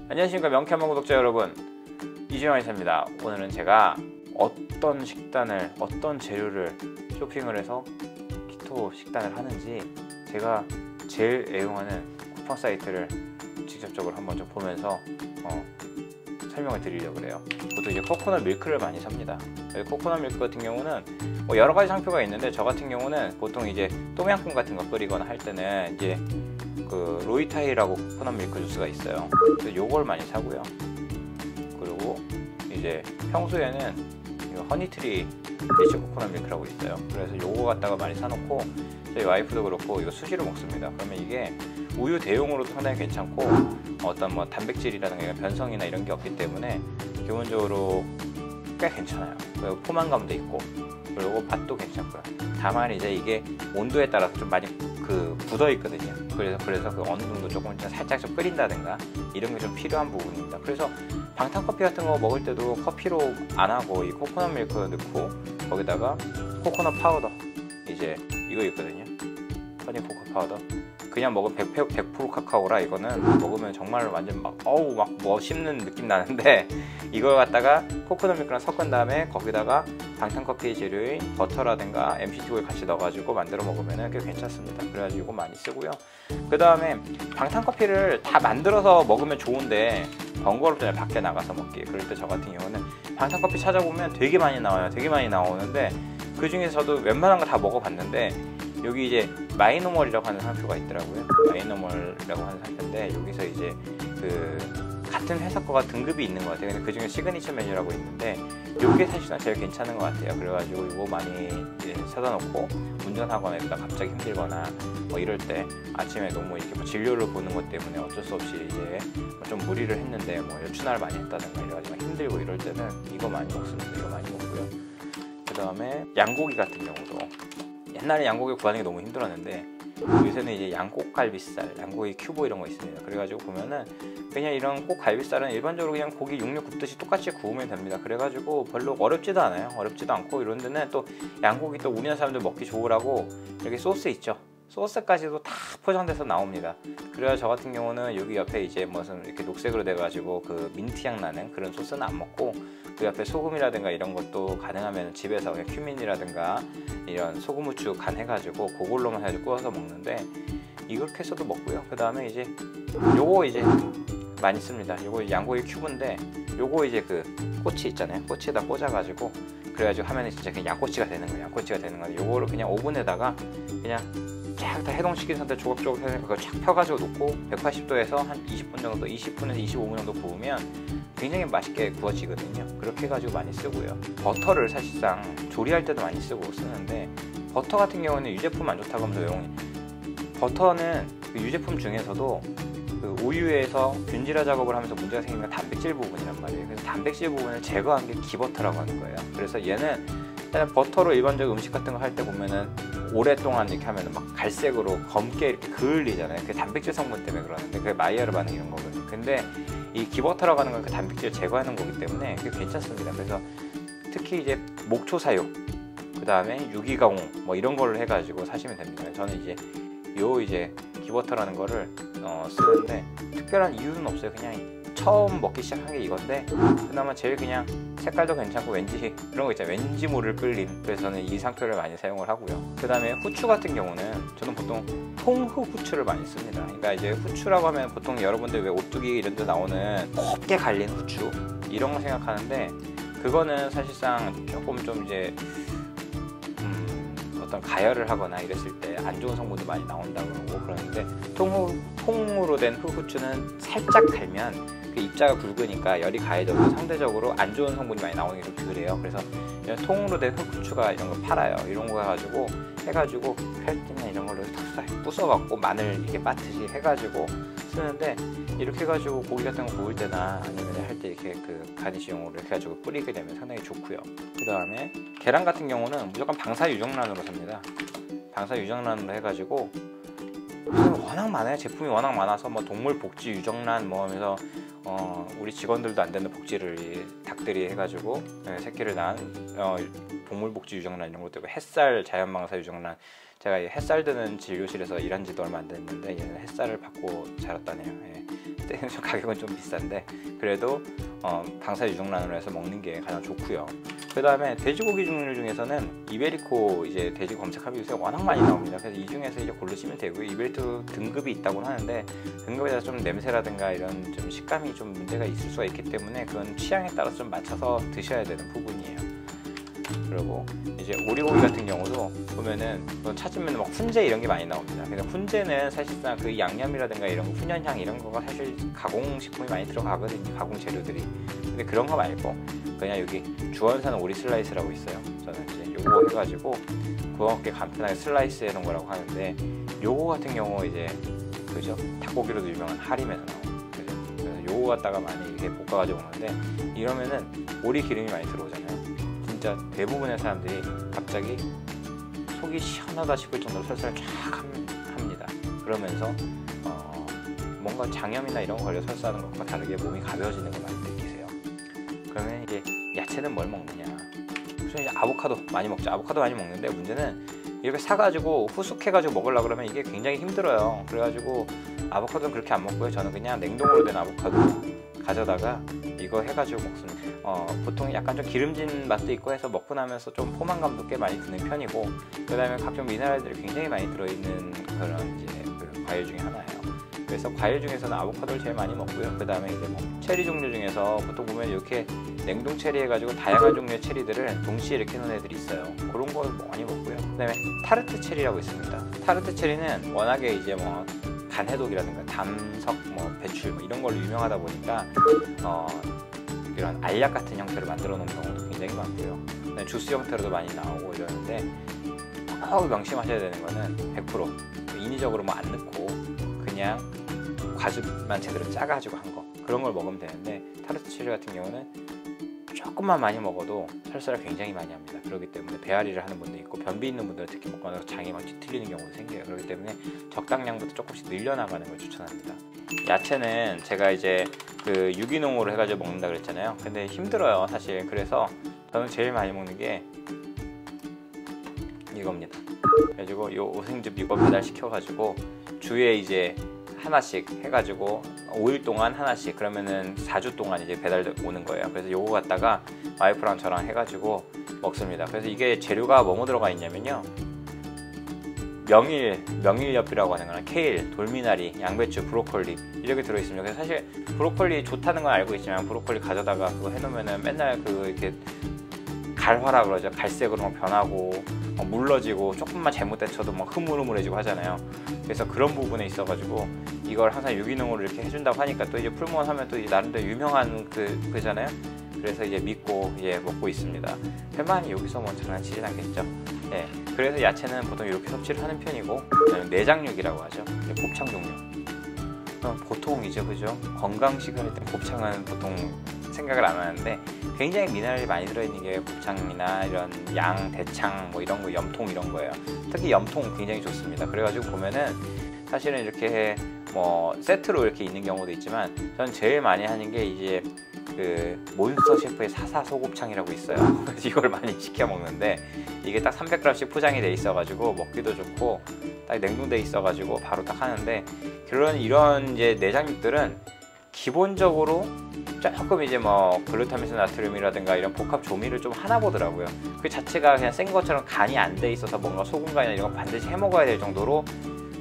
안녕하십니까, 명쾌한 구독자 여러분, 이주영 이사입니다. 오늘은 제가 어떤 식단을, 어떤 재료를 쇼핑을 해서 키토 식단을 하는지 제가 제일 애용하는 쿠팡 사이트를 직접적으로 한번 좀 보면서 설명을 드리려고 그래요. 보통 이제 코코넛 밀크를 많이 삽니다. 코코넛 밀크 같은 경우는 뭐 여러 가지 상표가 있는데, 저 같은 경우는 보통 이제 똠양꿍 같은 거 끓이거나 할 때는 이제 그 로이타이라고 코코넛 밀크 주스가 있어요. 그래서 요걸 많이 사고요. 그리고 이제 평소에는 허니트리 리치 코코넛 밀크라고 있어요. 그래서 요거 갖다가 많이 사놓고, 저희 와이프도 그렇고 이거 수시로 먹습니다. 그러면 이게 우유 대용으로도 상당히 괜찮고, 어떤 뭐 단백질이라든가 변성이나 이런 게 없기 때문에 기본적으로 꽤 괜찮아요. 그리고 포만감도 있고, 그리고 맛도 괜찮고요. 다만 이제 이게 온도에 따라서 좀 많이 굳어 있거든요. 그래서 그 어느 정도 조금 살짝 좀 끓인다든가 이런 게 좀 필요한 부분입니다. 그래서 방탄커피 같은 거 먹을 때도 커피로 안 하고 이 코코넛 밀크 넣고, 거기다가 코코넛 파우더, 이제 이거 있거든요. 허니 코코 파우더. 그냥 먹으면 100% 카카오라, 이거는 먹으면 정말 완전 막 뭐 씹는 느낌 나는데, 이걸 갖다가 코코넛 밀크랑 섞은 다음에 거기다가 방탄커피 재료인 버터라든가 MCT 오일 같이 넣어가지고 만들어 먹으면 꽤 괜찮습니다. 그래가지고 이거 많이 쓰고요. 그 다음에 방탄커피를 다 만들어서 먹으면 좋은데 번거롭잖아요, 밖에 나가서 먹기. 그럴 때 저 같은 경우는 방탄커피 찾아보면 되게 많이 나와요. 되게 많이 나오는데, 그 중에서 저도 웬만한 거 다 먹어봤는데, 여기 이제 마이노멀이라고 하는 상표가 있더라고요. 마이노멀이라고 하는 상표인데, 여기서 이제 같은 회사 거가 등급이 있는 것 같아요. 근데 그 중에 시그니처 메뉴라고 있는데, 이게 사실상 제일 괜찮은 것 같아요. 그래가지고 이거 많이 사다 놓고 운전하거나 이러다 갑자기 힘들거나 뭐 이럴 때, 아침에 너무 이렇게 뭐 진료를 보는 것 때문에 어쩔 수 없이 이제 좀 무리를 했는데 뭐 연춘화를 많이 했다든가 이래가지고 힘들고 이럴 때는 이거 많이 먹습니다. 이거 많이 먹고요. 그 다음에 양고기 같은 경우도, 옛날에 양고기 구하는 게 너무 힘들었는데 요새는 이제 양꼬갈비살, 양고기 큐브 이런 거 있습니다. 그래가지고 보면은 그냥 이런 꼬갈비살은 일반적으로 그냥 고기 육류 굽듯이 똑같이 구우면 됩니다. 그래가지고 별로 어렵지도 않아요. 어렵지도 않고, 이런 데는 또 양고기 또 우리나라 사람들 먹기 좋으라고 여기 소스 있죠. 소스까지도 다 포장돼서 나옵니다. 그래서 저 같은 경우는 여기 옆에 이제 무슨 이렇게 녹색으로 돼가지고 그 민트향 나는 그런 소스는 안 먹고, 그 옆에 소금이라든가 이런 것도 가능하면 집에서 그냥 큐민이라든가 이런 소금 후추 간 해가지고 그걸로만 해가지고 구워서 먹는데, 이렇게 해서도 먹고요. 그 다음에 이제 요거 이제 많이 씁니다. 요거 양고기 큐브인데, 요거 이제 그 꼬치 있잖아요. 꼬치에다 꽂아가지고 그래가지고 하면은 진짜 그냥 양꼬치가 되는 거예요. 양꼬치가 되는 건데, 요거를 그냥 오븐에다가 그냥 쫙 다 해동시킨 상태 조각조각 해서 그걸 쫙 펴가지고 놓고 180도에서 한 20분 정도, 20분에서 25분 정도 구우면 굉장히 맛있게 구워지거든요. 그렇게 해가지고 많이 쓰고요. 버터를 사실상 조리할 때도 많이 쓰는데, 버터 같은 경우는 유제품 안 좋다고 하면서 외용이, 버터는 그 유제품 중에서도 그 우유에서 균질화 작업을 하면서 문제가 생기는 건 단백질 부분이란 말이에요. 그래서 단백질 부분을 제거한 게 기버터라고 하는 거예요. 그래서 얘는 일단 버터로 일반적 음식 같은 거 할 때 보면은 오랫동안 이렇게 하면은 막 갈색으로 검게 이렇게 그을리잖아요. 그게 단백질 성분 때문에 그러는데, 그게 마이야르 반응 이런 거거든요. 근데 이 기버터라고 하는 건 그 단백질을 제거하는 거기 때문에 그게 괜찮습니다. 그래서 특히 이제 목초 사육, 그 다음에 유기가공 뭐 이런 걸로 해가지고 사시면 됩니다. 저는 이제 기버터라는 거를 쓰는데 특별한 이유는 없어요. 그냥 처음 먹기 시작한 게 이건데, 그나마 제일 그냥 색깔도 괜찮고 왠지 그런 거 있잖아요. 왠지 모를 끌림. 그래서 저는 이 상표를 많이 사용을 하고요. 그 다음에 후추 같은 경우는 저는 보통 통후 후추를 많이 씁니다. 그러니까 이제 후추라고 하면 보통 여러분들 왜 오뚜기 이런 데 나오는 곱게 갈린 후추 이런 거 생각하는데, 그거는 사실상 조금 좀 이제 어떤 가열을 하거나 이랬을 때 안 좋은 성분도 많이 나온다고 그러는데, 통으로 된 후추는 살짝 갈면 그 입자가 굵으니까 열이 가해져도 상대적으로 안 좋은 성분이 많이 나오는 게 좀 덜해요. 그래서 이런 통으로 된 후추가 이런 거 팔아요. 이런 거 해가지고 칼집이나 이런 걸로 탁 부숴갖고 마늘 이렇게 빠듯이 해가지고 쓰는데, 이렇게 해가지고 고기 같은 거 구울 때나 아니면 할 때 이렇게 그 가니쉬용으로 이렇게 해가지고 뿌리게 되면 상당히 좋고요. 그 다음에 계란 같은 경우는 무조건 방사 유정란으로 삽니다. 방사 유정란으로 해가지고 워낙 많아요. 제품이 워낙 많아서 뭐 동물 복지 유정란 뭐 하면서 우리 직원들도 안 되는 복지를 닭들이 해가지고 새끼를 낳은 동물 복지 유정란 이런 것도 있고, 햇살 자연방사 유정란, 제가 햇살 드는 진료실에서 일한 지도 얼마 안 됐는데 얘는 햇살을 받고 자랐다네요. 좀 가격은 좀 비싼데 그래도 방사 유정란으로 해서 먹는 게 가장 좋고요. 그 다음에 돼지고기 종류 중에서는 이베리코 이제 돼지 검색하면 요새 워낙 많이 나옵니다. 그래서 이 중에서 이제 고르시면 되고요. 이베리코 등급이 있다고 하는데 등급에 따라 좀 냄새라든가 이런 좀 식감이 좀 문제가 있을 수가 있기 때문에 그건 취향에 따라서 좀 맞춰서 드셔야 되는 부분이에요. 그리고 이제 오리고기 같은 경우도 보면은 찾으면 막 훈제 이런 게 많이 나옵니다. 그래서 훈제는 사실상 그 양념이라든가 이런 훈연향 이런 거가 사실 가공식품이 많이 들어가거든요. 가공 재료들이. 근데 그런 거 말고 그냥 여기 주원산 오리 슬라이스라고 있어요. 저는 이제 요거 해가지고 구워먹기 간편하게 슬라이스 해놓은 거라고 하는데 요거 같은 경우 이제 그죠? 닭고기로도 유명한 하림에서 나오고 그죠? 그래서 요거 갖다가 많이 이렇게 볶아가지고 먹는데 이러면은 오리 기름이 많이 들어오잖아요. 진짜 대부분의 사람들이 갑자기 속이 시원하다 싶을 정도로 설사를 쫙 합니다. 그러면서 뭔가 장염이나 이런 거 걸려 설사하는 것과 다르게 몸이 가벼워지는 걸 많이 느끼세요. 그러면 이제 야채는 뭘 먹느냐? 우선 이제 아보카도 많이 먹죠. 아보카도 많이 먹는데 문제는 이렇게 사가지고 후숙해가지고 먹으려고 그러면 이게 굉장히 힘들어요. 그래가지고 아보카도는 그렇게 안 먹고요. 저는 그냥 냉동으로 된 아보카도 가져다가 이거 해가지고 먹습니다. 보통 약간 좀 기름진 맛도 있고 해서 먹고 나면서 좀 포만감도 꽤 많이 드는 편이고 그 다음에 각종 미네랄들이 굉장히 많이 들어있는 그런 이제 그 과일 중에 하나예요. 그래서 과일 중에서는 아보카도를 제일 많이 먹고요. 그 다음에 이제 뭐 체리 종류 중에서 보통 보면 이렇게 냉동 체리 해가지고 다양한 종류의 체리들을 동시에 이렇게 놓은 애들이 있어요. 그런 거 많이 먹고요. 그 다음에 타르트 체리라고 있습니다. 타르트 체리는 워낙에 이제 뭐 간해독이라든가 담석, 뭐 배출 뭐 이런 걸로 유명하다 보니까 이런 알약 같은 형태로 만들어 놓은 경우도 굉장히 많고요. 주스 형태로도 많이 나오고 이러는데 꼭 명심하셔야 되는 거는 100% 인위적으로 뭐 안 넣고 그냥 과즙만 제대로 짜가지고 한 거 그런 걸 먹으면 되는데 타르트 체리 같은 경우는 조금만 많이 먹어도 설사를 굉장히 많이 합니다. 그렇기 때문에 배앓이를 하는 분도 있고 변비 있는 분들은 특히 먹고 나서 장이 막 뒤틀리는 경우도 생겨요. 그렇기 때문에 적당량부터 조금씩 늘려나가는 걸 추천합니다. 야채는 제가 이제 그 유기농으로 해가지고 먹는다 그랬잖아요. 근데 힘들어요 사실. 그래서 저는 제일 많이 먹는 게 이겁니다. 그래가지고 요 오생즙 이거 배달 시켜가지고 주에 이제 하나씩 해가지고 5일 동안 하나씩 그러면은 4주 동안 이제 배달 오는 거예요. 그래서 요거 갖다가 와이프랑 저랑 해가지고 먹습니다. 그래서 이게 재료가 뭐뭐 들어가 있냐면요, 명일엽이라고 하는 거는 케일, 돌미나리, 양배추, 브로콜리 이렇게 들어있습니다. 그래서 사실 브로콜리 좋다는 건 알고 있지만 브로콜리 가져다가 그거 해놓으면은 맨날 그 이렇게 갈화라 그러죠. 갈색으로 변하고 물러지고 조금만 잘못 데쳐도 막 흐물흐물해지고 하잖아요. 그래서 그런 부분에 있어가지고 이걸 항상 유기농으로 이렇게 해준다고 하니까 또 이제 풀무원 하면 또 나름대로 유명한 그잖아요. 그래서 이제 믿고 이제 먹고 있습니다. 웬만히 여기서 뭐 장난치진 않겠죠. 네, 그래서 야채는 보통 이렇게 섭취를 하는 편이고 내장육이라고 하죠. 곱창 종류. 보통이죠, 그죠? 건강식을 할 때 곱창은 보통 생각을 안 하는데 굉장히 미네랄이 많이 들어있는 게 곱창이나 이런 양, 대창 뭐 이런 거, 염통 이런 거예요. 특히 염통 굉장히 좋습니다. 그래가지고 보면은 사실은 이렇게 뭐 세트로 이렇게 있는 경우도 있지만 저는 제일 많이 하는 게 이제 그 몬스터 셰프의 사사 소곱창이라고 있어요. 그래서 이걸 많이 시켜 먹는데 이게 딱 300g씩 포장이 돼 있어가지고 먹기도 좋고 딱 냉동돼 있어가지고 바로 딱 하는데 이런 이제 내장육들은 기본적으로 조금 이제 뭐 글루타민스 나트륨이라든가 이런 복합 조미를 좀 하나 보더라고요. 그 자체가 그냥 센 것처럼 간이 안 돼 있어서 뭔가 소금간이나 이런 거 반드시 해 먹어야 될 정도로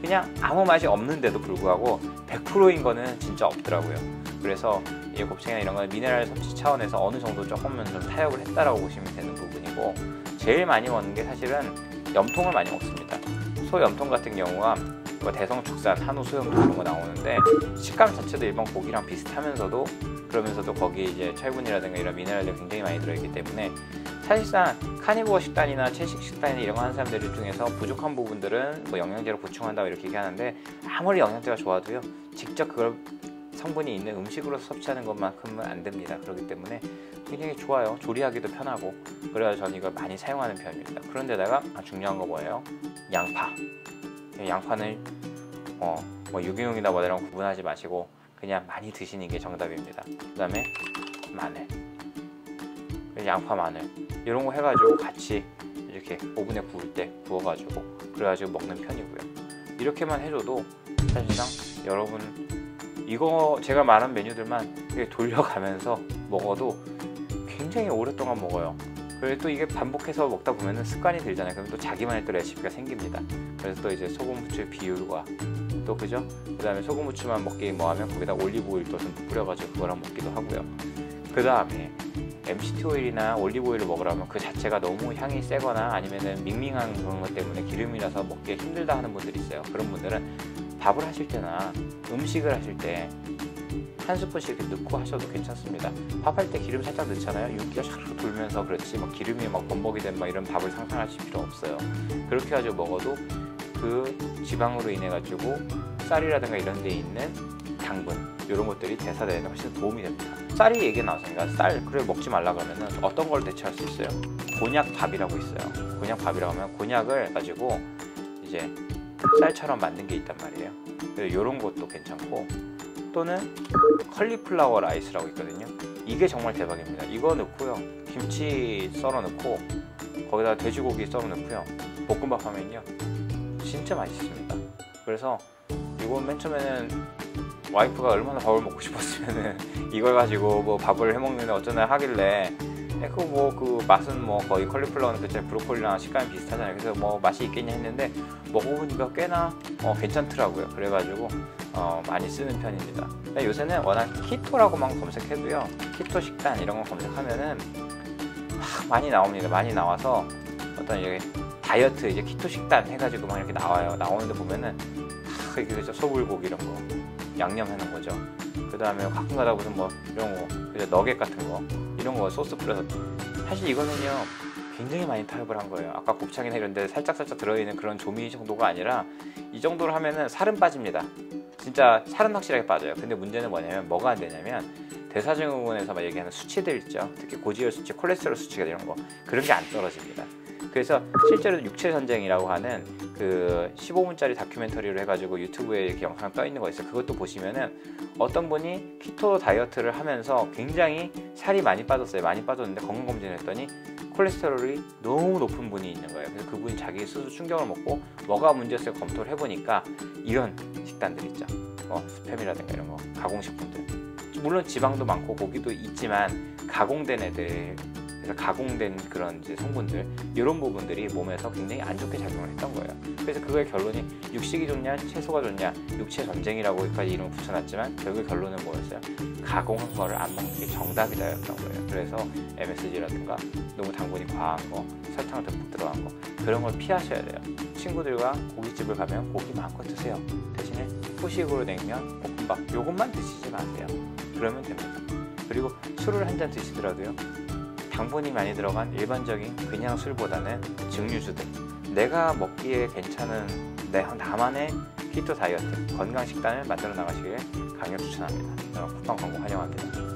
그냥 아무 맛이 없는데도 불구하고 100%인 거는 진짜 없더라고요. 그래서 이 곱창이나 이런 건 미네랄 섭취 차원에서 어느 정도 조금은 좀 타협을 했다라고 보시면 되는 부분이고, 제일 많이 먹는 게 사실은 염통을 많이 먹습니다. 소염통 같은 경우가 대성축산, 한우 소염통 이런 거 나오는데 식감 자체도 일반 고기랑 비슷하면서도 그러면서도 거기에 이제 철분이라든가 이런 미네랄들이 굉장히 많이 들어있기 때문에 사실상 카니보어 식단이나 채식 식단이나 이런 거 하는 사람들 중에서 부족한 부분들은 뭐 영양제로 보충한다고 이렇게 얘기하는데 아무리 영양제가 좋아도요 직접 그걸 성분이 있는 음식으로 섭취하는 것만큼은 안 됩니다. 그렇기 때문에 굉장히 좋아요. 조리하기도 편하고 그래서 저는 이걸 많이 사용하는 편입니다. 그런데다가 중요한 거 뭐예요? 양파. 양파는 뭐 유기농이나 뭐다랑 구분하지 마시고 그냥 많이 드시는 게 정답입니다. 그 다음에 마늘, 양파, 마늘 이런 거 해가지고 같이 이렇게 오븐에 구울 때 구워가지고 그래가지고 먹는 편이고요. 이렇게만 해줘도 사실상 여러분 이거 제가 말한 메뉴들만 이렇게 돌려가면서 먹어도 굉장히 오랫동안 먹어요. 그리고 또 이게 반복해서 먹다 보면 습관이 들잖아요. 그럼 또 자기만의 또 레시피가 생깁니다. 그래서 또 이제 소금 후추 비율과 또 그죠? 그 다음에 소금 후추만 먹기 뭐하면 거기다 올리브 오일 또 좀 뿌려가지고 그거랑 먹기도 하고요. 그 다음에 MCT 오일이나 올리브 오일을 먹으려면 그 자체가 너무 향이 세거나 아니면은 밍밍한 그런 것 때문에 기름이라서 먹기 힘들다 하는 분들이 있어요. 그런 분들은 밥을 하실 때나 음식을 하실 때 한 스푼씩 이렇게 넣고 하셔도 괜찮습니다. 밥할 때 기름 살짝 넣잖아요. 윤기가 샤르르 돌면서 그렇지 막 기름이 막 범벅이 된 막 이런 밥을 상상하실 필요 없어요. 그렇게 가지고 먹어도 그 지방으로 인해 가지고 쌀이라든가 이런 데 있는 당분 이런 것들이 대사되는 데 훨씬 도움이 됩니다. 쌀이 얘기 나왔으니까 쌀 그래 먹지 말라 그러면은 어떤 걸 대체할 수 있어요? 곤약밥이라고 있어요. 곤약밥이라고 하면 곤약을 가지고 이제 쌀처럼 만든 게 있단 말이에요. 이런 것도 괜찮고 또는 컬리플라워 라이스라고 있거든요. 이게 정말 대박입니다. 이거 넣고요. 김치 썰어 넣고 거기다 돼지고기 썰어 넣고요. 볶음밥 하면요. 진짜 맛있습니다. 그래서 이건 맨 처음에는 와이프가 얼마나 밥을 먹고 싶었으면은 이걸 가지고 뭐 밥을 해먹는데 어쩌나 하길래 그 맛은 뭐 거의 컬리플라워는 그쵸 브로콜리랑 식감이 비슷하잖아요. 그래서 뭐 맛이 있겠냐 했는데 먹어보니까 꽤나 괜찮더라고요. 그래가지고 많이 쓰는 편입니다. 요새는 워낙 키토라고만 검색해도요, 키토 식단 이런 거 검색하면은 많이 나옵니다. 많이 나와서 어떤 이게 다이어트 이제 키토 식단 해가지고 막 이렇게 나와요. 나오는데 보면은 이게 그죠 소불고기 이런 거 양념해놓은 거죠. 그 다음에 가끔 가다 무슨 뭐 이런 거 그죠 너겟 같은 거 이런 거 소스 뿌려서 사실 이거는요 굉장히 많이 타협을 한 거예요. 아까 곱창이나 이런 데 살짝 들어있는 그런 조미 정도가 아니라 이 정도로 하면은 살은 빠집니다. 진짜 살은 확실하게 빠져요. 근데 문제는 뭐냐면 뭐가 안 되냐면 대사증후군에서 막 얘기하는 수치들 있죠. 특히 고지혈 수치, 콜레스테롤 수치가 이런 거 그런 게 안 떨어집니다. 그래서 실제로 육체전쟁이라고 하는 그 15분짜리 다큐멘터리를 해가지고 유튜브에 이렇게 영상 떠 있는 거 있어요. 그것도 보시면은 어떤 분이 키토 다이어트를 하면서 굉장히 살이 많이 빠졌어요. 많이 빠졌는데 건강검진을 했더니 콜레스테롤이 너무 높은 분이 있는 거예요. 그래서 그분이 자기 스스로 충격을 먹고 뭐가 문제였어요 검토를 해보니까 이런 식단들 있죠. 스팸이라든가 이런 거 가공식품들 물론 지방도 많고 고기도 있지만 가공된 애들 그래서 가공된 그런 이제 성분들 이런 부분들이 몸에서 굉장히 안 좋게 작용을 했던 거예요. 그래서 그거의 결론이 육식이 좋냐 채소가 좋냐 육체 전쟁이라고까지 이름을 붙여놨지만 결국 결론은 뭐였어요? 가공한 거를 안 먹는 게 정답이다였던 거예요. 그래서 MSG라든가 너무 당분이 과한 거 설탕을 듬뿍 들어간 거 그런 걸 피하셔야 돼요. 친구들과 고깃집을 가면 고기 마음껏 드세요. 대신에 후식으로 냉면, 볶음밥 요것만 드시지 마세요. 그러면 됩니다. 그리고 술을 한 잔 드시더라도요. 당분이 많이 들어간 일반적인 그냥 술보다는 증류주들 내가 먹기에 괜찮은 나만의 키토 다이어트 건강 식단을 만들어 나가시길 강력 추천합니다. 쿠팡 광고 환영합니다.